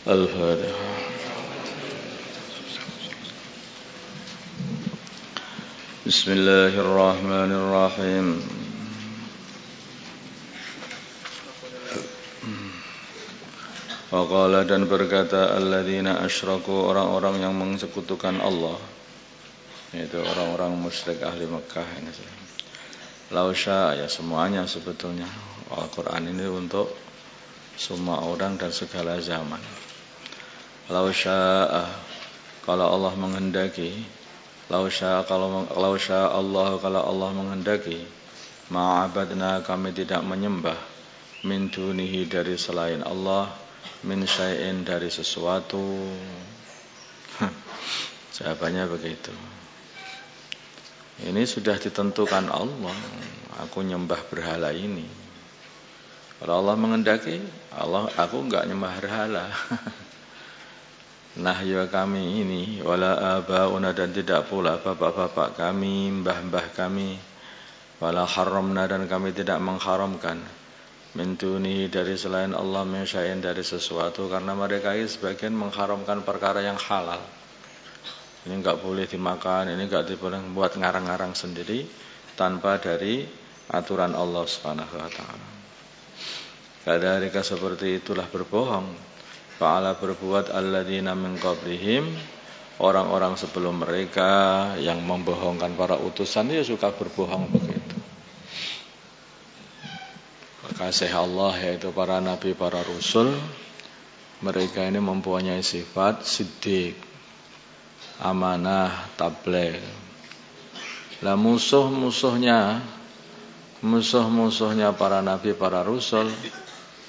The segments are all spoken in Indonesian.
Al-Fatihah. Bismillahirrahmanirrahim. Waqala dan berkata alladzina asyraku, orang-orang yang mensekutukan Allah, yaitu orang-orang musyrik ahli Mekah ini. Lausya, ya semuanya sebetulnya. Al-Quran ini untuk semua orang dan segala zaman. Lausya, kalau Allah menghendaki. Lausya Allah, kalau Allah menghendaki. Ma'abadna, kami tidak menyembah. Min dunihi, dari selain Allah. Min syai'in, dari sesuatu. Jawabannya begitu. Ini sudah ditentukan Allah. Aku nyembah berhala ini. Kalau Allah menghendaki, aku enggak nyembah berhala. Nahya kami ini, wala abauna, dan tidak pula bapak-bapak kami, mbah-mbah kami, wala haramna, dan kami tidak mengharamkan, min dunihi, dari selain Allah, min syai'in, dari sesuatu, karena mereka ini sebagian mengharamkan perkara yang halal. Ini enggak boleh dimakan, ini enggak boleh buat ngarang-ngarang sendiri tanpa dari aturan Allah Subhanahu wa taala. Kadarika, seperti itulah berbohong. Fa'ala, berbuat alladzina min qablihim, orang-orang sebelum mereka yang membohongkan para utusan, ya suka berbohong begitu. Kekasih Allah, yaitu para nabi, para rasul, mereka ini mempunyai sifat siddiq, amanah, tabligh. Lah musuh-musuhnya para nabi, para rasul,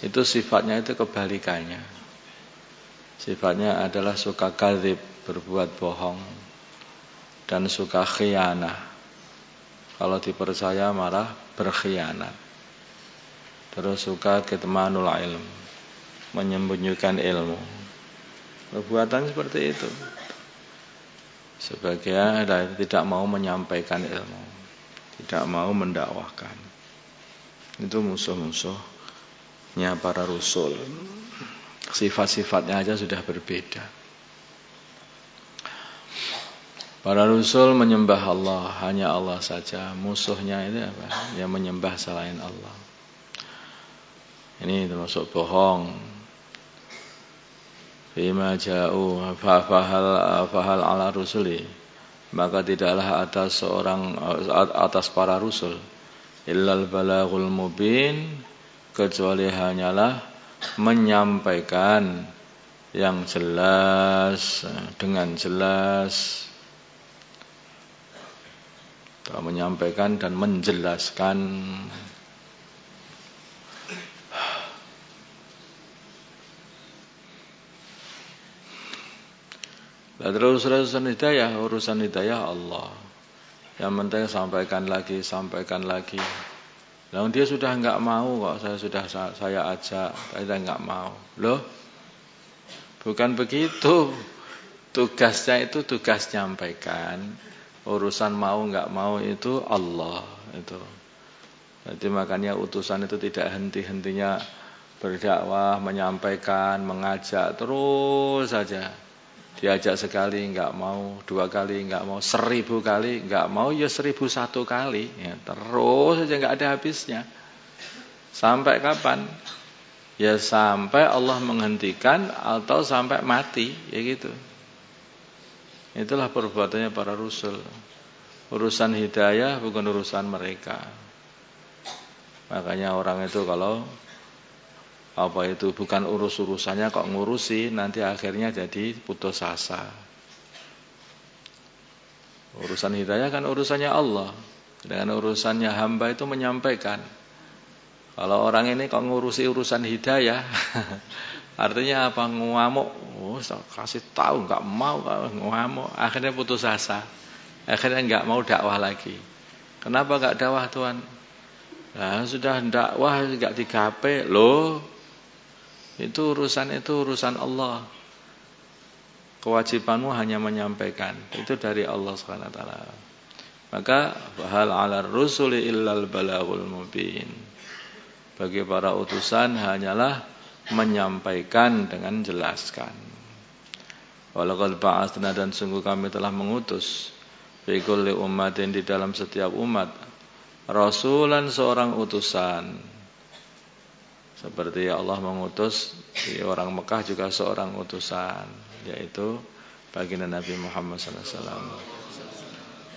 itu sifatnya itu kebalikannya. Sifatnya adalah suka kadzib, berbuat bohong, dan suka khianah. Kalau dipercaya malah berkhianat. Terus suka kitmanul ilm, menyembunyikan ilmu. Perbuatan seperti itu. Sebagian tidak mau menyampaikan ilmu, tidak mau mendakwahkan. Itu musuh-musuhnya para rasul. Sifat-sifatnya aja sudah berbeda. Para rasul menyembah Allah, hanya Allah saja. Musuhnya itu apa? Yang menyembah selain Allah. Ini termasuk bohong. Bima ja'u fahal ala rusuli, maka tidaklah atas para rasul illal balaghul mubin, kecuali hanyalah menyampaikan yang jelas, dengan jelas, atau menyampaikan dan menjelaskan. Terus urusan hidayah Allah. Yang penting sampaikan lagi. Lalu dia sudah enggak mau kok, saya ajak, saya enggak mau. Loh, bukan begitu. Tugasnya itu tugas nyampaikan. Urusan mau enggak mau itu Allah itu. Jadi makanya utusan itu tidak henti-hentinya berdakwah, menyampaikan, mengajak terus saja. Diajak sekali enggak mau, 2 kali enggak mau, 1000 kali enggak mau, ya 1001 kali, ya terus saja enggak ada habisnya. Sampai kapan? Ya sampai Allah menghentikan atau sampai mati, ya gitu. Itulah perbuatannya para rasul. Urusan hidayah bukan urusan mereka. Makanya orang itu kalau bukan urusannya kok ngurusi, nanti akhirnya jadi putus asa. Urusan hidayah kan urusannya Allah, dengan urusannya hamba itu menyampaikan. Kalau orang ini kok ngurusi urusan hidayah, artinya apa? Ngamuk. Kasih tahu enggak mau, ngamuk, akhirnya putus asa. Akhirnya enggak mau dakwah lagi. Kenapa enggak dakwah, Tuhan? Nah, sudah dakwah enggak digape, loh. Itu urusan Allah. Kewajibanmu hanya menyampaikan. Itu dari Allah SWT. Maka hal 'alar rusuli illal balaghul mubin. Bagi para utusan hanyalah menyampaikan dengan jelaskan. Walaqad ba'atsna, dan sungguh kami telah mengutus fi kulli ummatin, di dalam setiap umat, rasulan, seorang utusan. Seperti Allah mengutus di orang Mekah juga seorang utusan, yaitu baginda Nabi Muhammad SAW.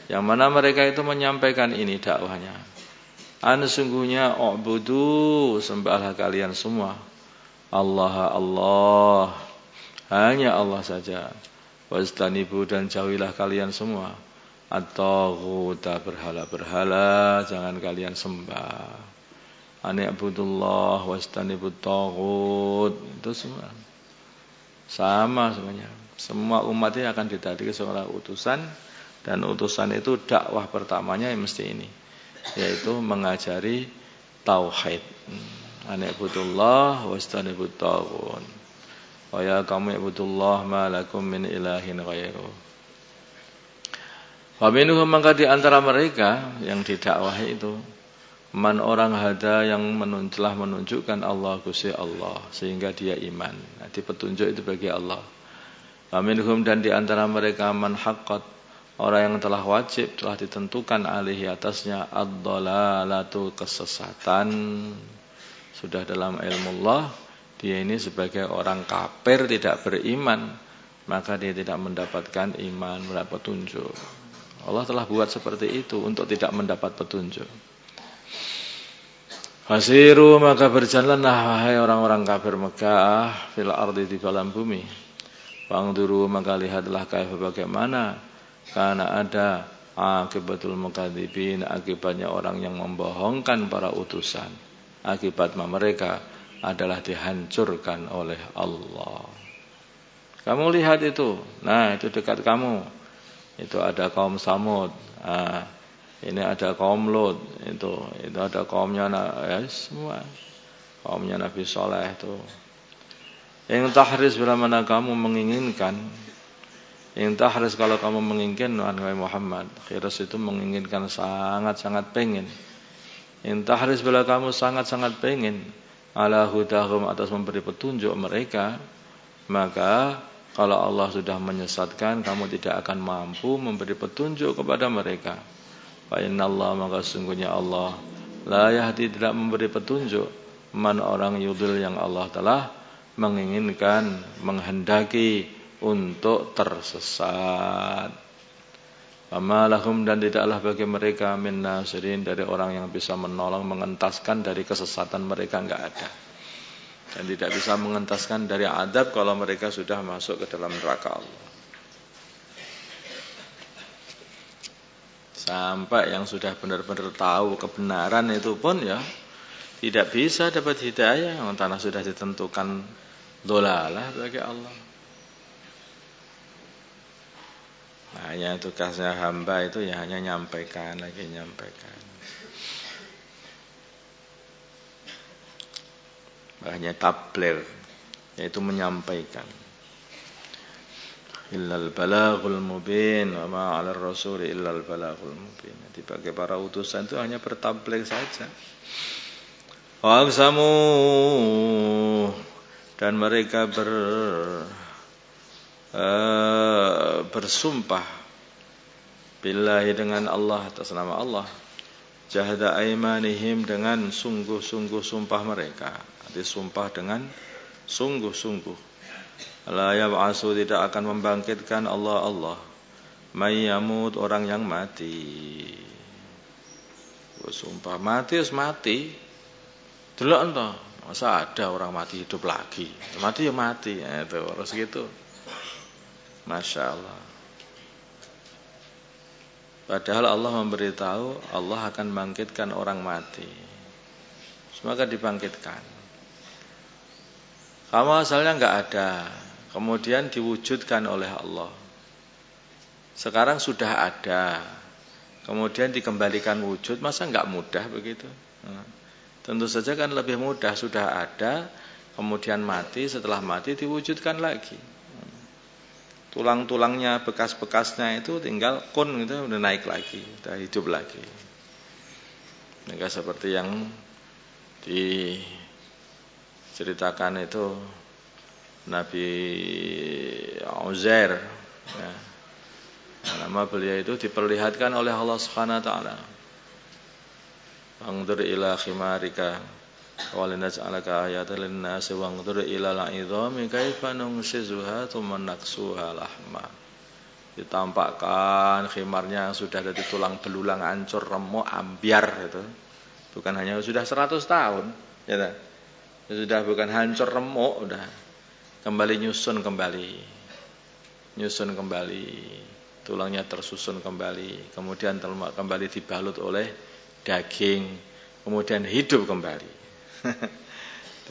Yang mana mereka itu menyampaikan ini dakwahnya. Sungguhnya u'budu, sembahlah kalian semua Allah, hanya Allah saja. Wastanibu, dan jauhilah kalian semua at-taghuta, berhala-berhala, jangan kalian sembah. Ani'budullah wastanibut taghut, itu semua sama semuanya. Semua umat ini akan didadikan seorang utusan, dan utusan itu dakwah pertamanya yang mesti ini, yaitu mengajari tauhid. Ani'budullah wastanibut taghut. Wa ya qaumi ibudullah ma lakum min ilahin ghairuh. Wa minhum, maka di antara mereka yang didakwahi itu, man, orang hada, yang telah menunjukkan Allah, Gusti Allah, sehingga dia iman. Jadi petunjuk itu bagi Allah. Wa minhum, dan di antara mereka man haqqat, orang yang telah wajib, telah ditentukan alaihi, atasnya, ad-dhalalatu, kesesatan. Sudah dalam ilmu Allah, dia ini sebagai orang kafir, tidak beriman, maka dia tidak mendapatkan iman, mendapat petunjuk. Allah telah buat seperti itu untuk tidak mendapat petunjuk. Fasiru, maka berjalanlah wahai orang-orang kafir Mekah, fil ardi, di dalam bumi. Fangduru, maka lihatlah kaifa, bagaimana, karena ada akibatul mukadzibin, akibatnya orang yang membohongkan para utusan. Akibatnya mereka adalah dihancurkan oleh Allah. Kamu lihat itu, nah itu dekat kamu, itu ada kaum Samud. Ini ada kaum Lut, itu ada kaumnya semua kaumnya Nabi Saleh itu. Yang tahris, bila mana kamu menginginkan, yang tahris, kalau kamu menginginkan, wahai Muhammad, khiras itu menginginkan, sangat-sangat pengen. Yang tahris, bila kamu sangat-sangat pengen, ala hudahum, atas memberi petunjuk mereka, maka kalau Allah sudah menyesatkan, kamu tidak akan mampu memberi petunjuk kepada mereka. Fa innallaha, maka sungguhnya Allah, la yahdi, tidak memberi petunjuk, man, orang yudhil, yang Allah telah menginginkan, menghendaki untuk tersesat. Fama lahum, dan tidaklah bagi mereka min nasirin, dari orang yang bisa menolong, mengentaskan dari kesesatan mereka, enggak ada. Dan tidak bisa mengentaskan dari adab kalau mereka sudah masuk ke dalam neraka Allah. Sampai yang sudah benar-benar tahu kebenaran itu pun ya tidak bisa dapat hidayah, yang tanah sudah ditentukan dhalalah bagi Allah. Hanya tugasnya hamba itu ya hanya nyampaikan. Hanya tabligh, yaitu menyampaikan. Illal balaghul mubin, wa ma 'alar rasuli illal balaghul mubin. Jadi bagi para utusan itu hanya bertabligh saja. Wa aqsamu, dan mereka bersumpah billahi, dengan Allah, atas nama Allah, jahda aimanihim, dengan sungguh-sungguh sumpah mereka. Jadi sumpah dengan sungguh-sungguh. La yab'asu, tidak akan membangkitkan Allah may yamut, orang yang mati. Sumpah mati, mati. Delok entah, masa ada orang mati hidup lagi. Mati ya mati, itu harus gitu. Masya Allah. Padahal Allah memberitahu Allah akan bangkitkan orang mati. Maka dibangkitkan. Kamu asalnya enggak ada, kemudian diwujudkan oleh Allah. Sekarang sudah ada, kemudian dikembalikan wujud, masa enggak mudah begitu? Tentu saja kan lebih mudah, sudah ada, kemudian mati, setelah mati diwujudkan lagi. tulang-tulangnya, bekas-bekasnya itu tinggal kun itu udah naik lagi, udah hidup lagi. Maka seperti yang diceritakan itu Nabi Uzair, ya. Nama beliau itu diperlihatkan oleh Allah Subhanahu wa taala. Anzur ila khimarika walinaj'alaka ayatan lin-nas wanzur ila al-'idhami kaifa nunshizuha thumma naksuha lahma. Ditampakkan khimarnya sudah dari tulang belulang hancur remuk ambiar itu. Bukan hanya sudah 100 tahun, ya. Sudah bukan hancur remuk, udah kembali nyusun kembali, tulangnya tersusun kembali, kemudian kembali dibalut oleh daging, kemudian hidup kembali.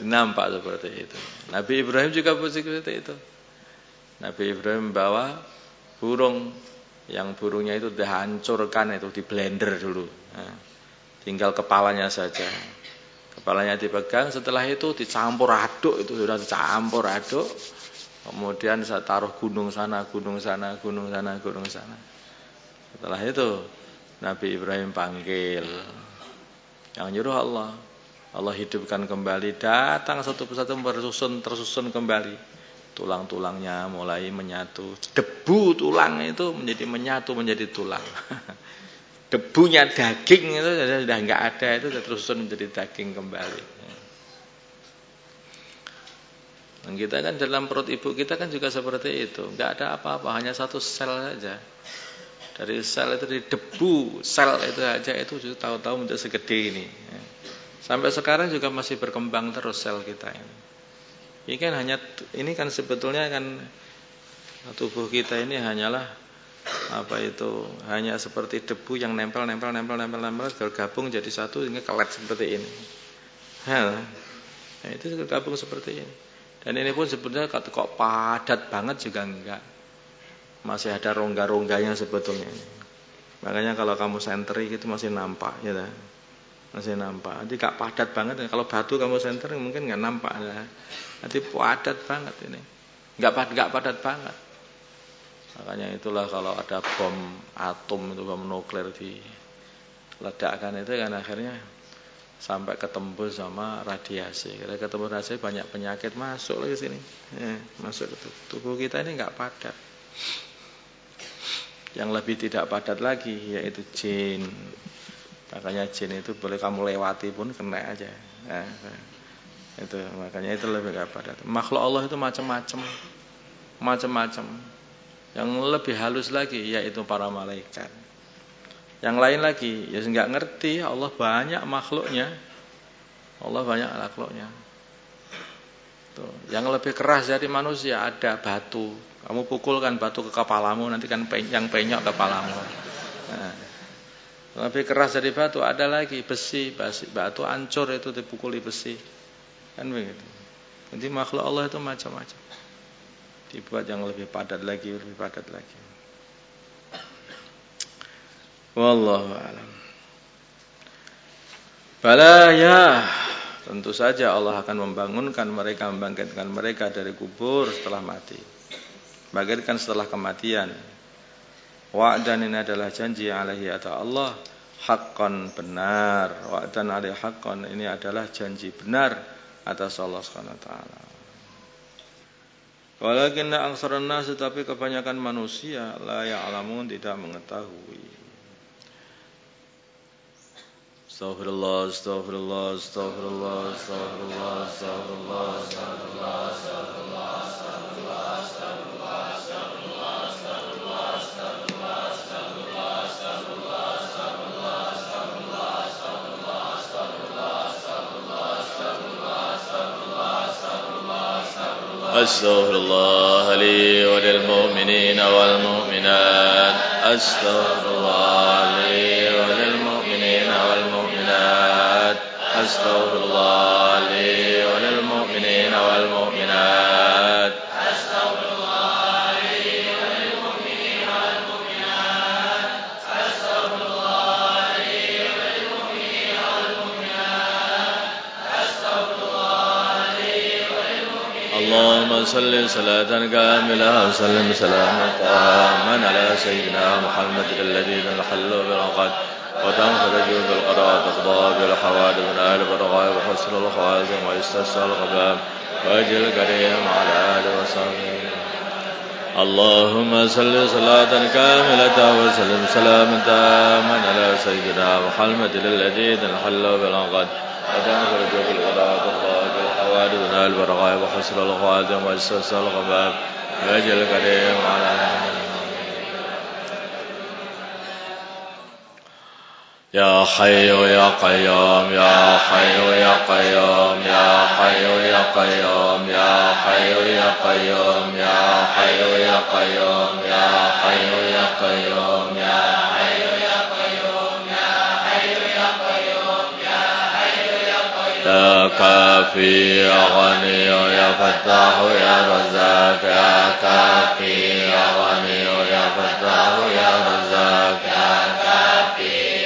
Nampak seperti itu. Nabi Ibrahim juga seperti itu. Nabi Ibrahim membawa burung, yang burungnya itu dihancurkan, itu di blender dulu. Nah, tinggal kepalanya saja. Kepalanya dipegang, setelah itu dicampur aduk, itu sudah dicampur aduk. Kemudian saya taruh gunung sana, gunung sana, gunung sana, gunung sana. Setelah itu Nabi Ibrahim panggil, yang nyuruh Allah. Allah hidupkan kembali, datang satu persatu tersusun kembali. Tulang-tulangnya mulai menyatu. Debu tulang itu menjadi menyatu menjadi tulang. Debunya daging itu sudah enggak ada, itu sudah tersusun menjadi daging kembali. Dan kita kan dalam perut ibu kita kan juga seperti itu, enggak ada apa-apa, hanya satu sel saja. Dari sel itu, dari debu sel itu aja itu tahu-tahu menjadi segede ini. Sampai sekarang juga masih berkembang terus sel kita ini. Ini kan sebetulnya kan tubuh kita ini hanyalah hanya seperti debu yang nempel tergabung jadi satu hingga kelet seperti ini. Nah, itu tergabung seperti ini. Dan ini pun sebetulnya kok padat banget juga enggak. Masih ada rongga-rongganya sebetulnya. Makanya kalau kamu sentri itu masih nampak, ya. Masih nampak. Nanti gak padat banget. Kalau batu kamu sentri mungkin enggak nampak. Ya. Nanti padat banget ini. Enggak padat banget. Makanya itulah kalau ada bom atom itu, bom nuklir diledakkan itu kan akhirnya sampai ketembus sama radiasi. Kalau ketemu radiasi banyak penyakit masuk lagi sini. Masuk ke tubuh kita ini enggak padat. Yang lebih tidak padat lagi yaitu jin. Makanya jin itu boleh kamu lewati pun kena aja. Itu makanya itu lebih enggak padat. Makhluk Allah itu macam-macam. Yang lebih halus lagi yaitu para malaikat. Yang lain lagi ya enggak ngerti, Allah banyak makhluknya. Tuh, yang lebih keras dari manusia ada batu. Kamu pukulkan batu ke kepalamu, nanti kan yang penyok kepalamu. Nah, lebih keras dari batu ada lagi besi, batu hancur itu dipukuli besi. Kan begitu. Jadi makhluk Allah itu macam-macam. Dibuat yang lebih padat lagi. Wallahu a'lam. Bala ya, tentu saja Allah akan membangkitkan mereka dari kubur setelah mati. Bangkitkan setelah kematian. Wa'dan ini adalah janji alaihi atas Allah, haqqan benar. Wa'dan alaihi haqqan ini adalah janji benar atas Allah Subhanahu wa taala. Walakinna aktsaran nas, tetapi kebanyakan manusia la ya'lamun, tidak mengetahui. Astagfirullah. Astaghfirullah li wa lil mu'minina wal mu'minat. Astaghfirullah li wa lil mu'minina wal mu'minat. Astaghfirullah li wa lil mu'minina wal mu'minat. Astaghfirullah li wa lil mu'minina wal mu'minat. Astaghfirullah li wa lil mu'minina wal mu'minat. Astaghfirullah li wa lil mu'minina. اللهم صل صلاة كاملة وسلم سلاما تاما على سيدنا محمد الذي تنحل بالعقد وتنفرج بالقضاء تقضى بالحوادث ونال بالرغائب وحسن الخواتم ويستسقى الغمام وجه الكريم على آله وصحبه. اللهم صل صلاة كاملة وسلم سلاما تاما على سيدنا محمد الذي تنحل بالعقد وتنفرج بالقضاء تقضى بالحوادث ونال بالرغائب وحسن الخواتم ويستسقى الغمام وجه الكريم على آله. يا حي يا قيوم يا حي يا قيوم يا حي يا قيوم يا حي يا قيوم يا حي يا قيوم يا حي يا قيوم يا حي يا قيوم يا حي يا قيوم يا حي يا قيوم يا كافي يا غني يا فتاح يا رزاق يا كافي يا غني يا فتاح يا رزاق يا كافي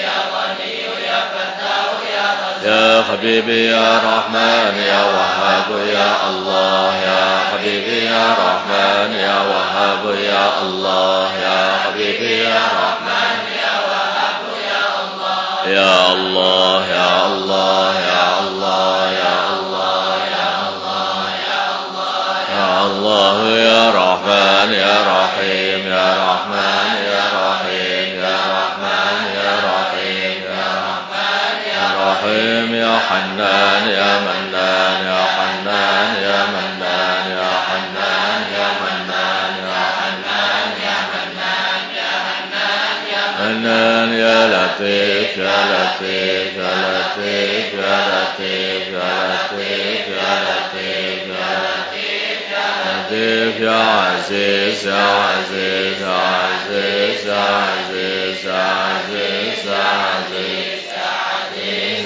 يا حبيبي يا رحمن يا وهاب يا الله يا حبيبي يا رحمن يا وهاب يا الله يا حبيبي يا رحمن يا وهاب يا الله يا الله يا الله يا الله يا الله يا الله يا الله يا الله يا رحمن يا رحيم يا رحمن يا رحيم يا رحمن يا رحيم يا رحمن يا رحيم يا حنان يا منان يا حنان يا منان يا حنان يا منان يا حنان يا منان يا حنان يا منان يا لطيف يا لطيف يا لطيف يا لطيف يا لطيف يا لطيف يا لطيف يا لطيف يا عزيز يا عزيز يا عزيز يا عزيز يا عزيز يا عزيز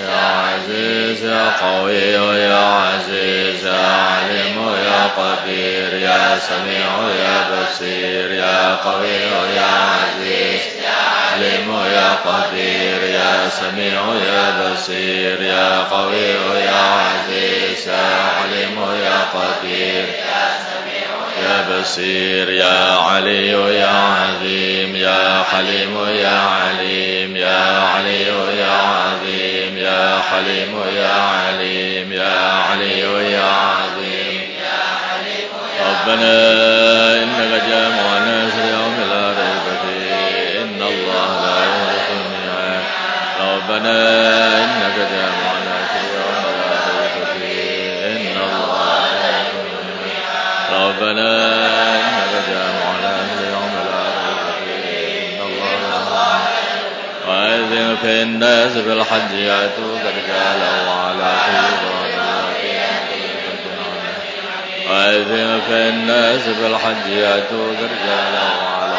يا عزيز يا قوي يا عزيز يا عليم يا قدير يا سميع يا بصير يا قوي يا عزيز يا عليم يا قدير يا سميع يا بصير يا قوي يا عزيز يا عليم يا قدير يا بصير يا علي يا عظيم يا حليم يا عليم يا علي يا عظيم يا حليم يا عليم يا علي يا عظيم ربنا إنك جامع الناس ليوم لا ريب فيه إن الله لا يخلف الميعاد ربنا إنك جامع الناس ليوم لا ريب فيه إن الله لا يخلف الميعاد ربنا إنك جامع الناس ليوم لا ريب فيه إن الله وأذن في الناس بالحج يأتوك رجالا وعلى كل ضامر وأذن في الناس بالحج يأتوك رجالا وعلى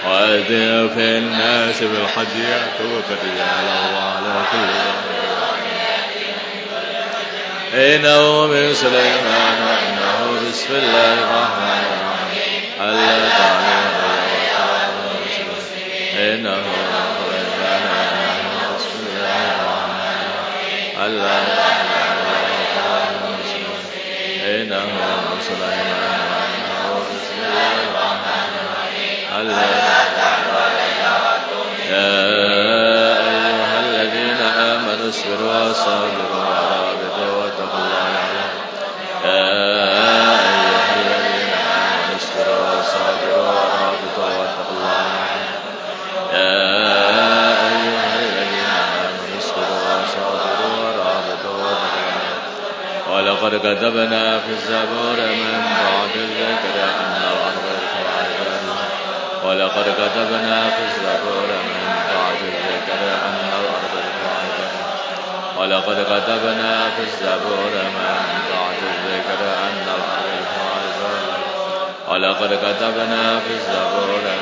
وأذن في الناس بالحج يأتوك رجالا وعلى كل إنه من سليمان وإنه بسم الله الرحمن الرحيم ألا تعلموا إنه من سليمان وإنه بسم الله الرحمن الرحيم ألا إنه من سليمان وإنه بسم الله الرحمن الرحيم يا أيها الذين آمنوا اصبروا وصابروا ورابطوا واتقوا الله يا أيها الذين آمنوا اصبروا وصابروا ورابطوا واتقوا الله يا أيها الذين آمنوا اصبروا وصابروا ورابطوا واتقوا الله ولقد كتبنا في الزبور من بعد الذكر أن الأرض ولقد كتبنا في الزبور من بعد الذكر أن الأرض ولقد كتبنا في الزبور من بعد الذكر أن الأرض ولقد كتبنا في الزبور من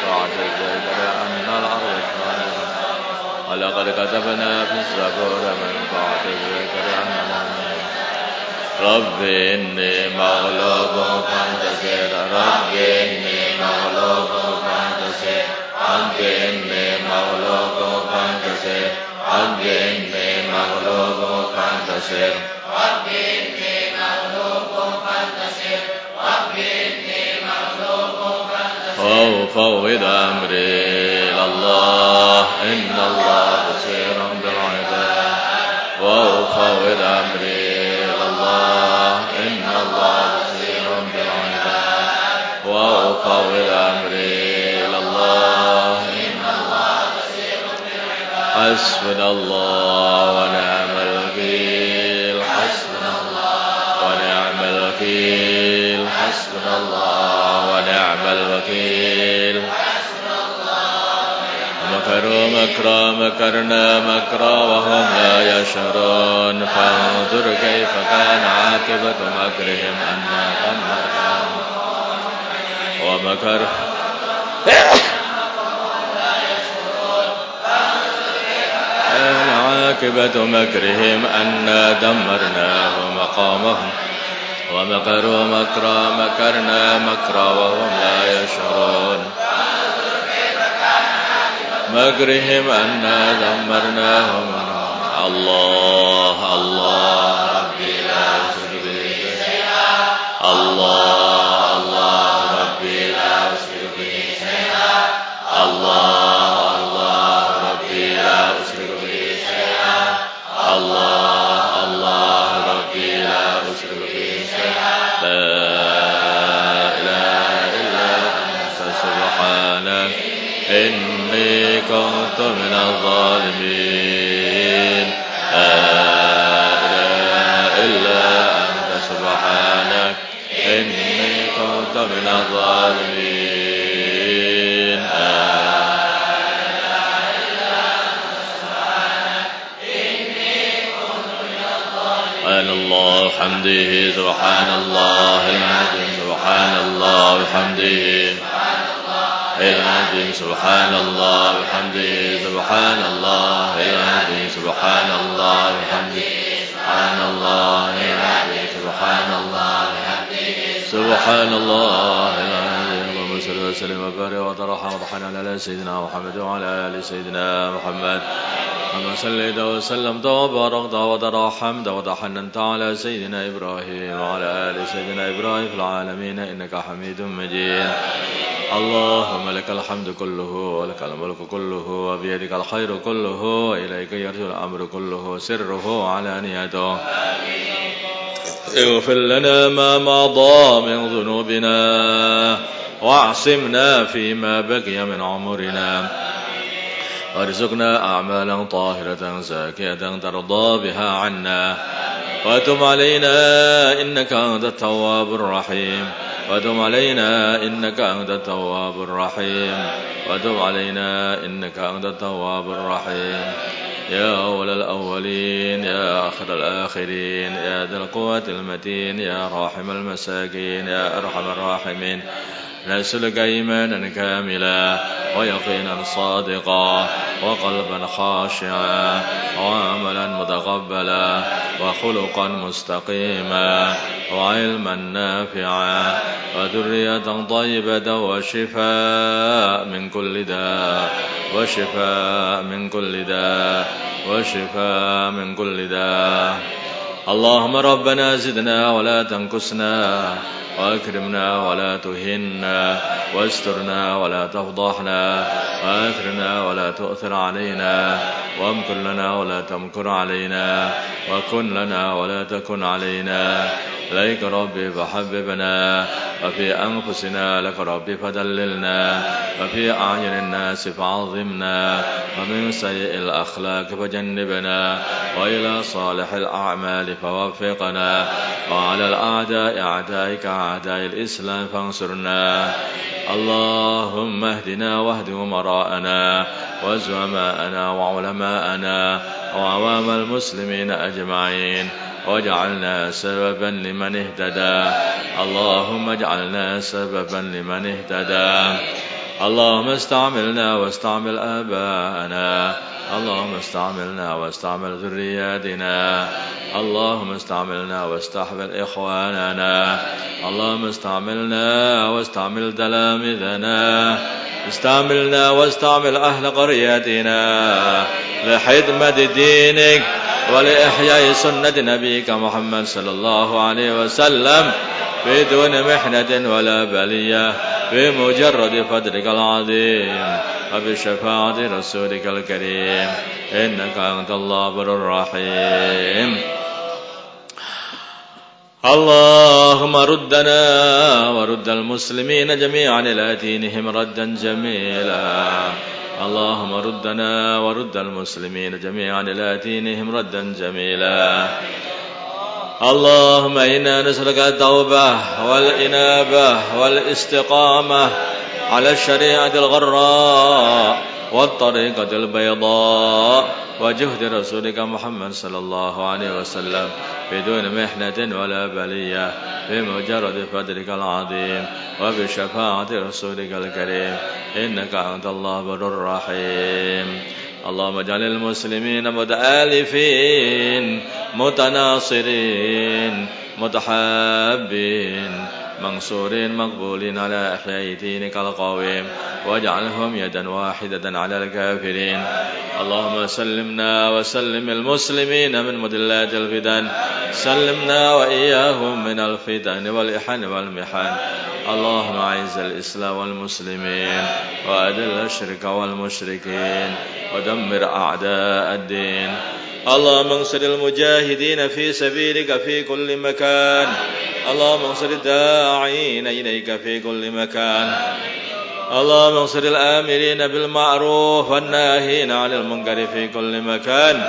بعد الذكر أن الأرض ولقد كتبنا في الزبور من بعد الذكر أن رب إني مغلوب فانتصر رب إني مغلوب فانتصر رب إني مغلوب فانتصر رب إني مغلوب فانتصر فانتصر رب إني مغلوب فانتصر رب إني مغلوب فانتصر وأفوض أمري إلى الله إن الله بصير بالعباد وأفوض أمري إلى الله إن الله بصير بالعباد وأفوض أمري إلى الله إن الله بصير بالعباد حسبنا الله ونعم الوكيل حسبنا الله ونعم الوكيل حسبنا الله ونعم الوكيل مكروا مكرا مكرنا مكرا وهم لا يشعرون فانظر كيف كان عاقبة مكرهم أنا دمرناهم ومكر كان عاقبة مكرهم أنا دمرناهم وقامهم ومكروا مكرا مكرنا مكرا وهم لا يشعرون مكرهم أنا دمرناهم الله الله ربي لا أشرك به شيئا الله الله ربي لا أشرك به شيئا الله الله ربي لا أشرك به شيئا الله الله ربي لا أشرك به شيئا لا إله إلا أنت سبحانك إني كنت من الظالمين لا إله إلا أنت سبحانك إني كنت من الظالمين سبحان الله وحمده سبحان الله العظيم سبحان الله وحمده العظيم سبحان الله وحمده سبحان الله العظيم سبحان الله وحمده سبحان الله العظيم سبحان الله وحمده سبحان الله العظيم اللهم صل وسلم وبارك وترحم وتحنن على سيدنا محمد وعلى آل سيدنا محمد كما صليت وسلمت وباركت وترحمت وتحننت على سيدنا إبراهيم وعلى آل سيدنا إبراهيم في العالمين إنك حميد مجيد اللهم لك الحمد كله ولك الملك كله وبيدك الخير كله وإليك يرجع الأمر كله سره وعلانيته اغفر لنا ما مضى من ذنوبنا واعصمنا فيما بقي من عمرنا وارزقنا أعمالا طاهرة زاكية ترضى بها عنا وتب علينا إنك أنت التواب الرحيم وتب علينا إنك أنت التواب الرحيم وتب علينا إنك أنت التواب الرحيم يا أول الأولين يا آخر الآخرين يا ذا القوة المتين يا راحم المساكين يا أرحم الراحمين نسألك إيمانا كاملا ويقينا صادقا وقلبا خاشعا وعملا متقبلا وخلقا مستقيما وعلما نافعا وذرية طيبة وشفاء من كل داء وشفاء من كل داء وشفاء من كل داء اللهم ربنا زدنا ولا تنقصنا وأكرمنا ولا تهنا واسترنا ولا تفضحنا وآثرنا ولا تؤثر علينا وامكر لنا ولا تمكر علينا وكن لنا ولا تكن علينا إليك ربي فحببنا وفي أنفسنا لك ربي فدللنا وفي أعين الناس فعظمنا ومن سيء الأخلاق فجنبنا وإلى صالح الأعمال فوفقنا وعلى الأعداء أعدائك أعداء الإسلام فانصرنا اللهم اهدنا واهد أمراءنا وزعماءنا وعلماءنا وعوام المسلمين أجمعين واجعلنا سببا لمن اهتدى اللهم اجعلنا سببا لمن اهتدى اللهم استعملنا واستعمل آباءنا اللهم استعملنا واستعمل ذرياتنا اللهم استعملنا واستحمل إخواننا اللهم استعملنا واستعمل تلامذنا استعملنا واستعمل أهل قريتنا لخدمة دينك ولإحياء سنة نبيك محمد صلى الله عليه وسلم بدون محنة ولا بلية بمجرد فضلك العظيم وبشفاعة رسولك الكريم إنك أنت الله بر الرحيم. اللهم ردنا ورد المسلمين جميعا إلى دينهم ردا جميلا. اللهم ردنا ورد المسلمين جميعا إلى دينهم ردا جميلا. اللهم إنا نسألك التوبة والإنابة والاستقامة على الشريعة الغراء والطريقة البيضاء وجهد رسولك محمد صلى الله عليه وسلم بدون محنة ولا بلية بمجرد فضلك العظيم وبشفاعة رسولك الكريم إنك أنت الله بر الرحيم. اللهم اجعل المسلمين متآلفين متناصرين متحابين منصورين مقبولين على إحياء دينك القويم واجعلهم يدا واحدة على الكافرين. اللهم سلمنا وسلم المسلمين من مضلات الفتن، سلمنا وإياهم من الفتن والإحن والمحن. اللهم أعز الإسلام والمسلمين وأذل الشرك والمشركين ودمر أعداء الدين. اللهم انصر المجاهدين في سبيلك في كل مكان. اللهم انصر الداعين إليك في كل مكان. اللهم انصر الآمرين بالمعروف والناهين عن المنكر في كل مكان.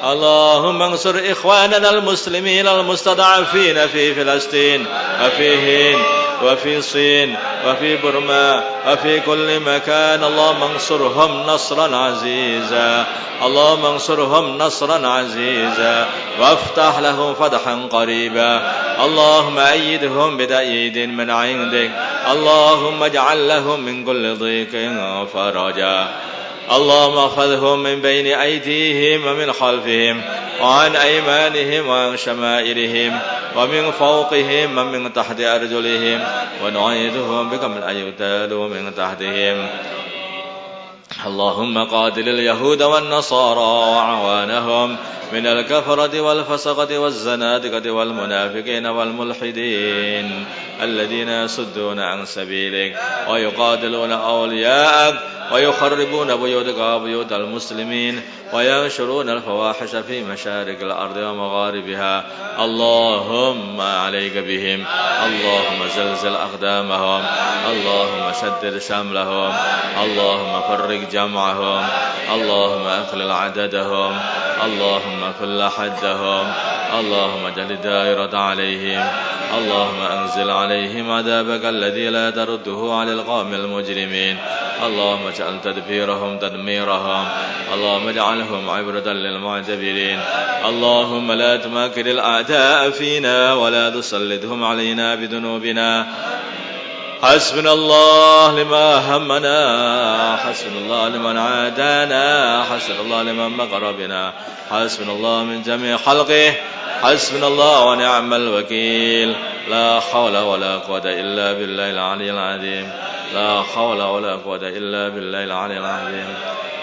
اللهم انصر إخواننا المسلمين المستضعفين في فلسطين وفي هند وفي الصين وفي برما وفي كل مكان. اللهم انصرهم نصرا عزيزا. اللهم انصرهم نصرا عزيزا وافتح لهم فتحا قريبا. اللهم أيدهم بتأييد من عندك. اللهم اجعل لهم من كل ضيق فرجا. اللهم احفظهم من بين أيديهم ومن خلفهم وعن أيمانهم وعن شمائلهم ومن فوقهم ومن تحت أرجلهم ونعيذهم بك من أن يغتالوا من تحتهم. اللهم قاتل اليهود والنصارى وعوانهم من الكفرة والفسقة والزنادقة والمنافقين والملحدين الذين يصدون عن سبيلك ويقاتلون أولياءك ويخربون بيوتك وبيوت المسلمين وينشرون الفواحش في مشارق الأرض ومغاربها. اللهم عليك بهم. اللهم زلزل أقدامهم. اللهم شدد شملهم. اللهم فرق جمعهم. اللهم أقلل عددهم. اللهم كل حدهم. اللهم اجعل الدائرة عليهم. اللهم أنزل عليهم عذابك الذي لا ترده على القوم المجرمين. اللهم اجعل تدبيرهم تدميرهم. اللهم اجعلهم عبرة للمعتبرين. اللهم لا تمكن الأعداء فينا ولا تسلطهم علينا بذنوبنا. حسبنا الله لما همنا. حسبنا الله لمن عادانا. حسبنا الله لمن مكر بنا. حسبنا الله من جميع خلقه. حسبنا الله ونعم الوكيل. لا حول ولا قوة إلا بالله العلي العظيم. لا حول ولا قوة إلا بالله العلي العظيم.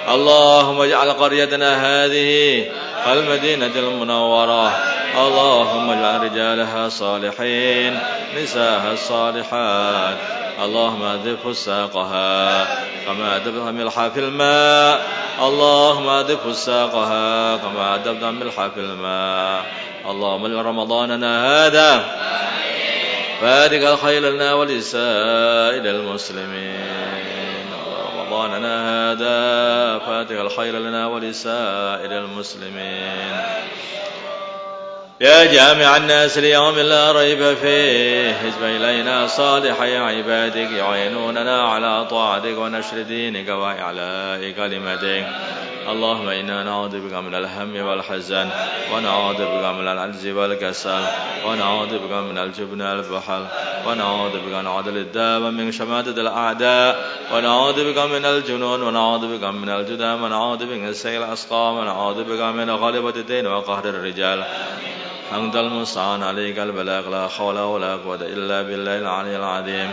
اللهم اجعل قريتنا هذه المدينة المنورة. اللهم اجعل رجالها صالحين نساها الصالحات. اللهم أذف فساقها كما أذبت ملحا في الماء. اللهم أذف فساقها كما أذبت ملحا في الماء. اللهم اجعل رمضاننا هذا فاتك الخير لنا ولسائر المسلمين. رمضاننا هذا فاتك الخير لنا ولسائر المسلمين. يا جامع الناس ليوم لا ريب فيه اجب إلينا صالحي عبادك يعينوننا على طاعتك ونشر دينك وإعلاء كلمتك. اللهم إنا نعوذ بك من الهم والحزن ونعوذ بك من العجز والكسل ونعوذ بك من الجبن والبخل ونعوذ بك من عدل الداء ومن شماتة الأعداء ونعوذ بك من الجنون ونعوذ بك من الجذام ونعوذ بك من سيء الأسقام ونعوذ بك من غلبة الدين وقهر الرجال. أنت المستعان عليك البلاغ. لا حول ولا قوة إلا بالله العلي العظيم.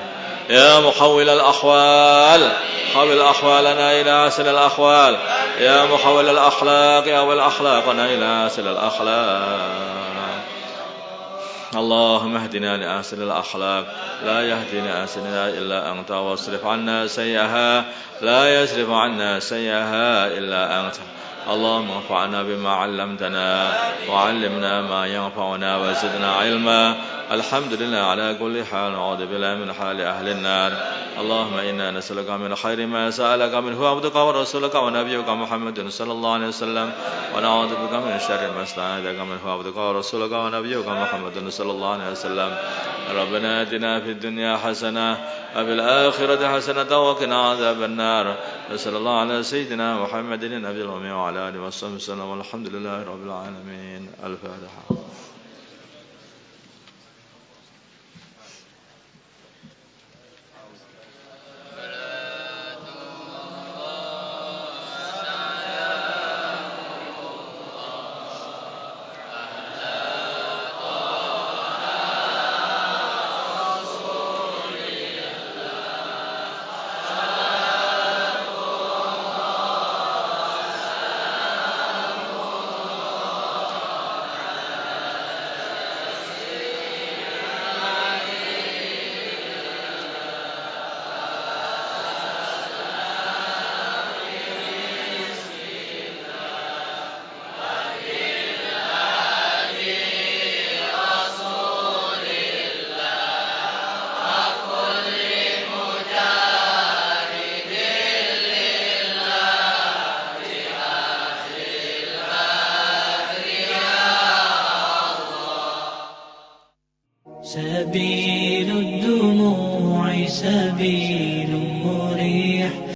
يا محول الأحوال حول أحوالنا إلى أحسن الأحوال يا محول الأخلاق يا والأخلاقنا إلى أحسن الأخلاق اللهم اهدنا لأحسن الأخلاق لا يهدينا أحسنها إلا أنت واصرف عنا سيئها لا يصرف عنا سيئها إلا أنت اللهم انفعنا بما علمتنا وعلمنا ما ينفعنا وزدنا علما الحمد لله على كل حال نعوذ بالله من حال أهل النار اللهم إنا نسألك من خير ما سألك منه عبدك ورسولك ونبيك محمد صلى الله عليه وسلم ونعوذ بك من شر ما استعاذك منه عبدك ورسولك ونبيك محمد صلى الله عليه وسلم ربنا آتنا في الدنيا حسنة وفي الآخرة حسنة وقنا عذاب النار وصلى الله على سيدنا محمد النبي الأمي وعلى آله وصحبه وسلم والحمد لله رب العالمين. الفاتحة. سبيل الدموع سبيل